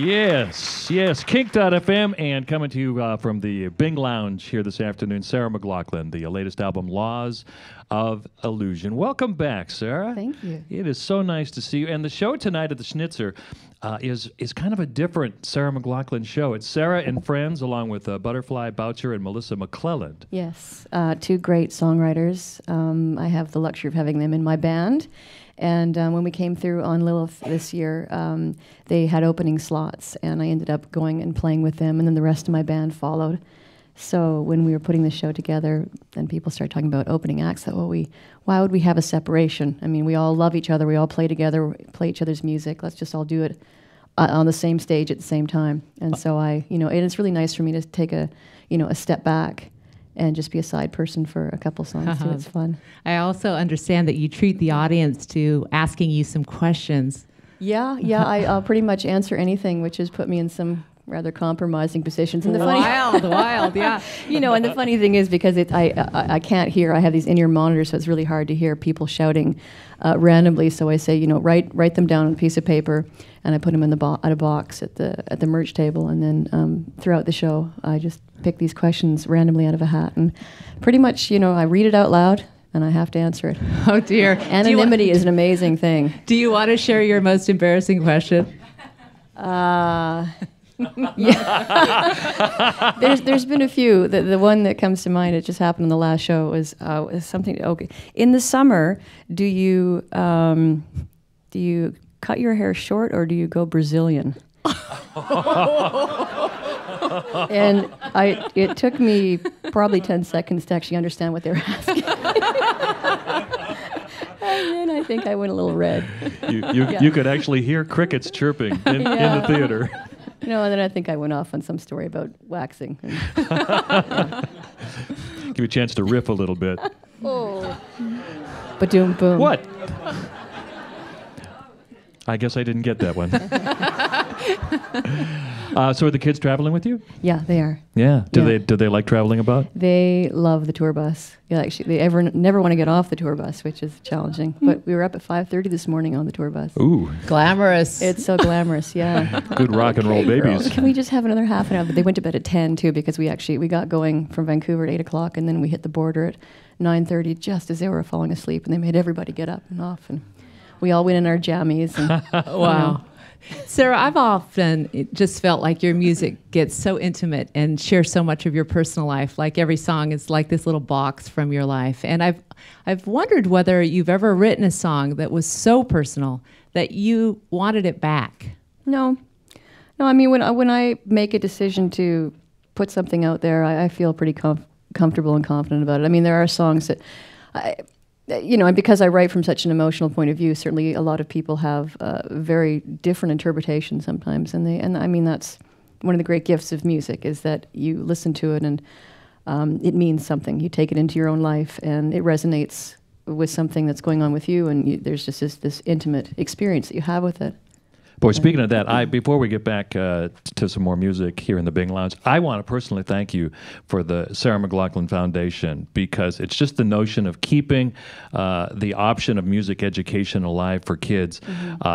Yes, KINK.FM, and coming to you from the Bing Lounge here this afternoon, Sarah McLachlan, the latest album, Laws of Illusion. Welcome back, Sarah. Thank you. It is so nice to see you. And the show tonight at the Schnitzer is kind of a different Sarah McLachlan show. It's Sarah and friends, along with Butterfly Boucher and Melissa McLelland. Yes, two great songwriters. I have the luxury of having them in my band. And when we came through on Lilith this year, they had opening slots, and I ended up going and playing with them, and then the rest of my band followed. So when we were putting the show together, and people started talking about opening acts, I thought, why would we have a separation? I mean, we all love each other, we all play together, play each other's music. Let's just all do it on the same stage at the same time. And so and it's really nice for me to take a step back and just be a side person for a couple songs too. It's fun. I also understand that you treat the audience to asking you some questions. Yeah, I'll pretty much answer anything, which has put me in some rather compromising positions. And Wild, yeah. And the funny thing is, because I can't hear, I have these in-ear monitors, so it's really hard to hear people shouting randomly. So I say, write them down on a piece of paper, and I put them in a box at the merch table, and then throughout the show, I just pick these questions randomly out of a hat, and pretty much, I read it out loud, and I have to answer it. Oh dear! Anonymity is an amazing thing. Do you want to share your most embarrassing question? Yeah. There's been a few. The one that comes to mind, it just happened on the last show, was something. Okay, in the summer, do you cut your hair short or do you go Brazilian? And it took me probably 10 seconds to actually understand what they were asking. And then I think I went a little red. You could actually hear crickets chirping in the theater. And then I think I went off on some story about waxing. Give you a chance to riff a little bit. Oh. Ba-doom, boom. What? I guess I didn't get that one. So are the kids traveling with you? Yeah, they are. Yeah. Do they like traveling about? They love the tour bus. Yeah, actually, they never want to get off the tour bus, which is challenging. But we were up at 5:30 this morning on the tour bus. Ooh. Glamorous. It's so glamorous, yeah. Good rock and roll babies. Can we just have another half an hour? But they went to bed at 10 too, because we got going from Vancouver at 8 o'clock, and then we hit the border at 9:30, just as they were falling asleep, and they made everybody get up and off, and we all went in our jammies. And, wow. Sarah, I've often just felt like your music gets so intimate and shares so much of your personal life. Like every song is like this little box from your life. And I've wondered whether you've ever written a song that was so personal that you wanted it back. No. I mean, when I make a decision to put something out there, I feel pretty comfortable and confident about it. I mean, there are songs that and because I write from such an emotional point of view, certainly a lot of people have very different interpretations sometimes, and I mean, that's one of the great gifts of music, is that you listen to it and it means something. You take it into your own life, and it resonates with something that's going on with you, and there's just this intimate experience that you have with it. Boy, speaking of that, before we get back to some more music here in the Bing Lounge, I want to personally thank you for the Sarah McLachlan Foundation, because it's just the notion of keeping the option of music education alive for kids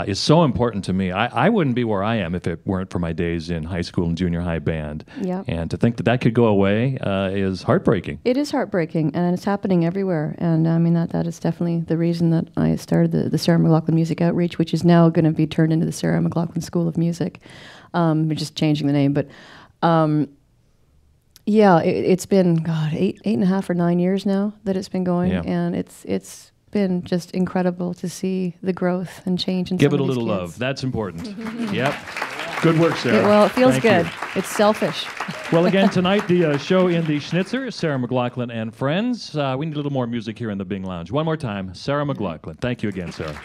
is so important to me. I wouldn't be where I am if it weren't for my days in high school and junior high band. Yep. And to think that could go away is heartbreaking. It is heartbreaking, and it's happening everywhere. And I mean, that is definitely the reason that I started the Sarah McLachlan Music Outreach, which is now going to be turned into the Sarah McLachlan School of Music. We're just changing the name, but it's been 8.5 or 9 years now that it's been going, and it's been just incredible to see the growth and change in Give some it a of these little kids. love. That's important. Yep. Good work, Sarah. It feels Thank good. you. It's selfish. Well, again, tonight, the show in the Schnitzer, Sarah McLachlan and friends. We need a little more music here in the Bing Lounge. One more time, Sarah McLachlan. Thank you again, Sarah.